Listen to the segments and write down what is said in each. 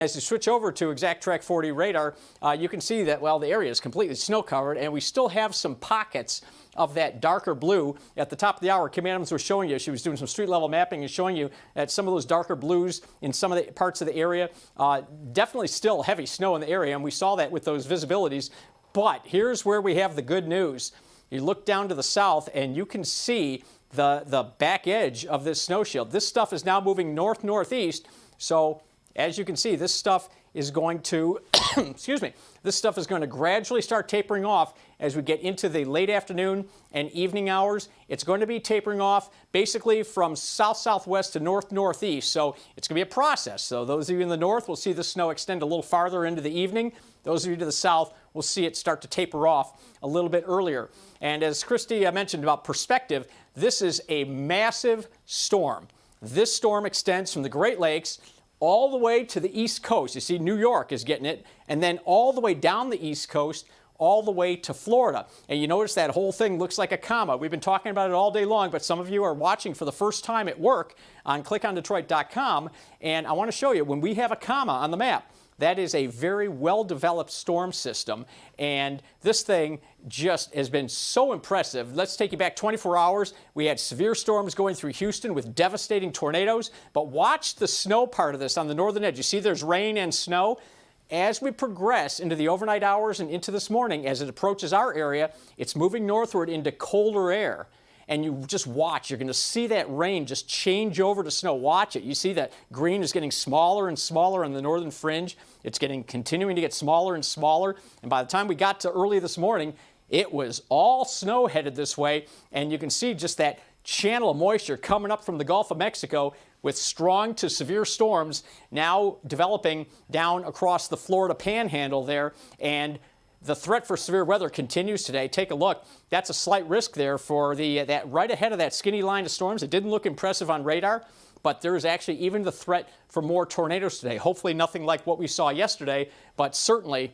As you switch over to ExactTrack 4D radar, you can see that, well, the area is completely snow-covered, and we still have some pockets of that darker blue. At the top of the hour, Kim Adams was showing you, she was doing some street-level mapping and showing you that some of those darker blues in some of the parts of the area, definitely still heavy snow in the area, and we saw that with those visibilities. But here's where we have the good news. You look down to the south, and you can see the back edge of this snow shield. This stuff is now moving north-northeast, so as you can see, this stuff is going to, excuse me, this stuff is going to gradually start tapering off as we get into the late afternoon and evening hours. It's going to be tapering off basically from south-southwest to north-northeast, so it's going to be a process. So those of you in the north will see the snow extend a little farther into the evening. Those of you to the south will see it start to taper off a little bit earlier. And as Christy mentioned about perspective, this is a massive storm. This storm extends from the Great Lakes all the way to the East Coast. You see, New York is getting it, and then all the way down the East Coast, all the way to Florida. And you notice that whole thing looks like a comma. We've been talking about it all day long, but some of you are watching for the first time at work on clickondetroit.com, and I want to show you, when we have a comma on the map, that is a very well-developed storm system, and this thing just has been so impressive. Let's take you back 24 hours. We had severe storms going through Houston with devastating tornadoes, but watch the snow part of this on the northern edge. You see there's rain and snow. As we progress into the overnight hours and into this morning, as it approaches our area, it's moving northward into colder air. And you just watch, you're going to see that rain just change over to snow. Watch it. You see that green is getting smaller and smaller on the northern fringe. It's continuing to get smaller and smaller. And by the time we got to early this morning, it was all snow headed this way. And you can see just that channel of moisture coming up from the Gulf of Mexico with strong to severe storms now developing down across the Florida panhandle there. And the threat for severe weather continues today. Take a look. That's a slight risk there for that right ahead of that skinny line of storms. It didn't look impressive on radar, but there is actually even the threat for more tornadoes today. Hopefully nothing like what we saw yesterday, but certainly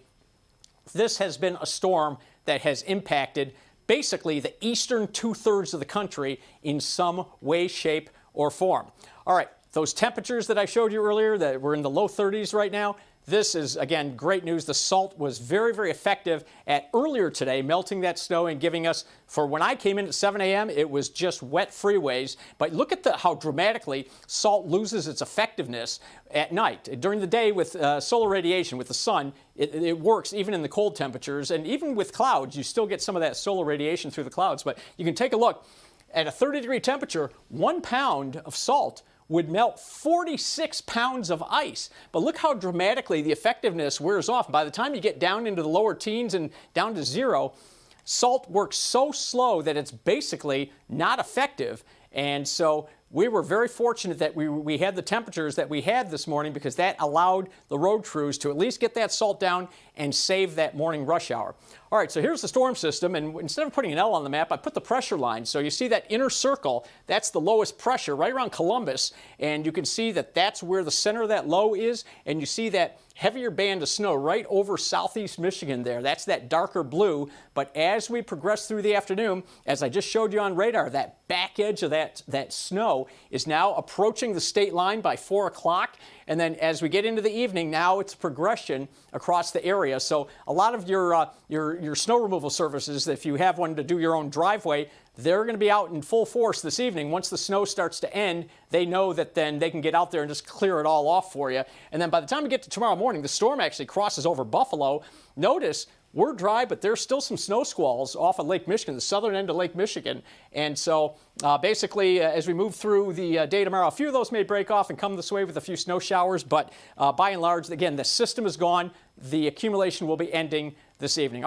this has been a storm that has impacted basically the eastern two-thirds of the country in some way, shape, or form. All right, those temperatures that I showed you earlier that were in the low 30s right now, this is, again, great news. The salt was very, very effective at earlier today, melting that snow and giving us, for when I came in at 7 a.m., it was just wet freeways. But look at how dramatically salt loses its effectiveness at night. During the day with solar radiation, with the sun, it works even in the cold temperatures. And even with clouds, you still get some of that solar radiation through the clouds. But you can take a look. At a 30-degree temperature, 1 pound of salt would melt 46 pounds of ice. But look how dramatically the effectiveness wears off. By the time you get down into the lower teens and down to zero, salt works so slow that it's basically not effective. And so we were very fortunate that we had the temperatures that we had this morning, because that allowed the road crews to at least get that salt down and save that morning rush hour. All right, so here's the storm system, and instead of putting an L on the map, I put the pressure line. So you see that inner circle, that's the lowest pressure right around Columbus, and you can see that that's where the center of that low is, and you see that heavier band of snow right over southeast Michigan there. That's that darker blue. But as we progress through the afternoon, as I just showed you on radar, that back edge of that snow is now approaching the state line by 4 o'clock. And then as we get into the evening, now it's progression across the area. So a lot of your snow removal services, if you have one to do your own driveway, they're going to be out in full force this evening. Once the snow starts to end, they know that then they can get out there and just clear it all off for you. And then by the time we get to tomorrow morning, the storm actually crosses over Buffalo. Notice we're dry, but there's still some snow squalls off of Lake Michigan, the southern end of Lake Michigan. And so basically, as we move through the day tomorrow, a few of those may break off and come this way with a few snow showers. But by and large, again, the system is gone. The accumulation will be ending this evening.